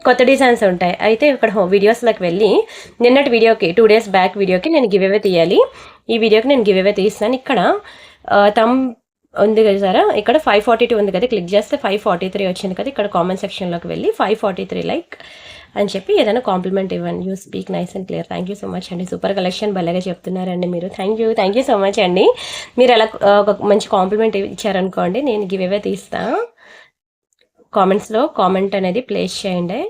కొత్త డిజైన్స్ ఉంటాయి. అయితే ఇక్కడ వీడియోస్లోకి వెళ్ళి నిన్నటి వీడియోకి 2 days బ్యాక్ వీడియోకి నేను గివ్ అవే తీయాలి. ఈ వీడియోకి నేను గివ్ అవే తీస్తాను. ఇక్కడ ఉంది కదా సారా, ఇక్కడ 542 ఉంది కదా, క్లిక్ చేస్తే 543 వచ్చింది కదా. ఇక్కడ కామెంట్ సెక్షన్లోకి వెళ్ళి 543 లైక్ అని చెప్పి ఏదైనా కాంప్లిమెంట్ ఇవ్వండి. You speak nice and clear. Thank you so much అండి. సూపర్ కలెక్షన్ భలేగా చెప్తున్నారండి మీరు. థ్యాంక్ యూ సో మచ్ అండి. మీరు అలా ఒక మంచి కాంప్లిమెంట్ ఇచ్చారనుకోండి, నేను గివ్ అవే తీస్తా. కామెంట్స్లో కామెంట్ అనేది ప్లేస్ చేయండి.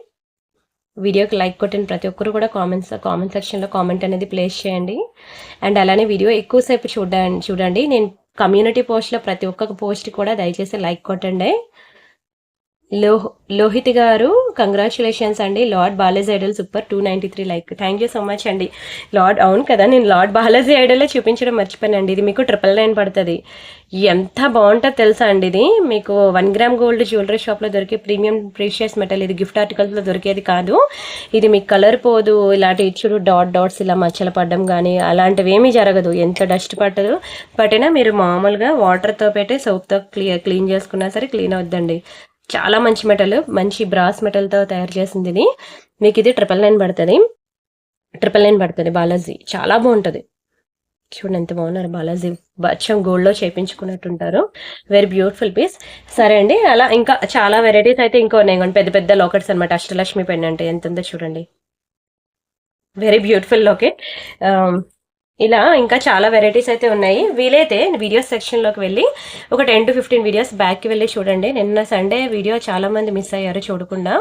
వీడియోకి లైక్ కొట్టిన ప్రతి ఒక్కరు కూడా కామెంట్ సెక్షన్లో కామెంట్ అనేది ప్లేస్ చేయండి. అండ్ అలానే వీడియో ఎక్కువసేపు చూడండి. నేను కమ్యూనిటీ పోస్ట్లో ప్రతి ఒక్క పోస్ట్ కూడా దయచేసి లైక్ కొట్టండి. లోహిత్ గారు కంగ్రాచులేషన్స్ అండి. Lord Balaji Idol super 293 like. Thank you so much అండి. అవును కదా, నేను లార్డ్ బాలాజీ ఐడలే చూపించడం మర్చిపోయానండి. ఇది మీకు 999 పడుతుంది. ఎంత బాగుంటుందో తెలుసా అండి. ఇది మీకు 1 గ్రామ్ గోల్డ్ జ్యువెలరీ షాప్లో దొరికే ప్రీమియం ప్రీషియస్ మెటల్. ఇది గిఫ్ట్ ఆర్టికల్స్లో దొరికేది కాదు. ఇది మీకు కలర్ పోదు. ఇలాంటి ఇచ్చుడు డాట్స్ ఇలా మచ్చలు పడడం కానీ అలాంటివి ఏమీ జరగదు. ఎంత డస్ట్ పట్టినా మీరు మామూలుగా వాటర్తో పెట్టి సోప్తో క్లీన్ చేసుకున్నా సరే క్లీన్ అవుద్దండి. చాలా మంచి మెటల్, మంచి బ్రాస్ మెటల్తో తయారు చేసింది ఇది. మీకు ఇది 999 పడుతుంది. బాలాజీ చాలా బాగుంటుంది. చూడండి ఎంత బాగున్నారు బాలాజీ. బచ్చం గోల్డ్లో చేయించుకున్నట్టుంటారు. Very beautiful piece. సరే అండి, అలా ఇంకా చాలా వెరైటీస్ అయితే ఇంకా ఉన్నాయి. పెద్ద లాకెట్స్ అనమాట. అష్టలక్ష్మి పెండెంట్ ఎంత ఉందో చూడండి. Very beautiful locket. ఇలా ఇంకా చాలా వెరైటీస్ అయితే ఉన్నాయి. వీలైతే వీడియోస్ సెక్షన్‌లోకి వెళ్ళి ఒక 10-15 వీడియోస్ బ్యాక్‌కి వెళ్ళి చూడండి. నిన్న సండే వీడియో చాలామంది మిస్ అయ్యారు చూడకుండా.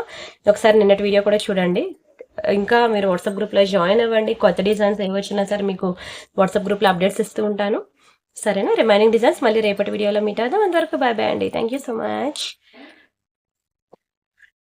ఒకసారి నిన్నటి వీడియో కూడా చూడండి. ఇంకా మీరు వాట్సాప్ గ్రూప్‌లో జాయిన్ అవ్వండి. కొత్త డిజైన్స్ ఏవొచ్చినా సరే మీకు వాట్సాప్ గ్రూప్‌లో అప్డేట్స్ ఇస్తూ ఉంటాను. సరేనా? రిమైనింగ్ డిజైన్స్ మళ్ళీ రేపటి వీడియోలో మీట్ అవుదాం. అంతవరకు బై బై అండి. Thank you so much.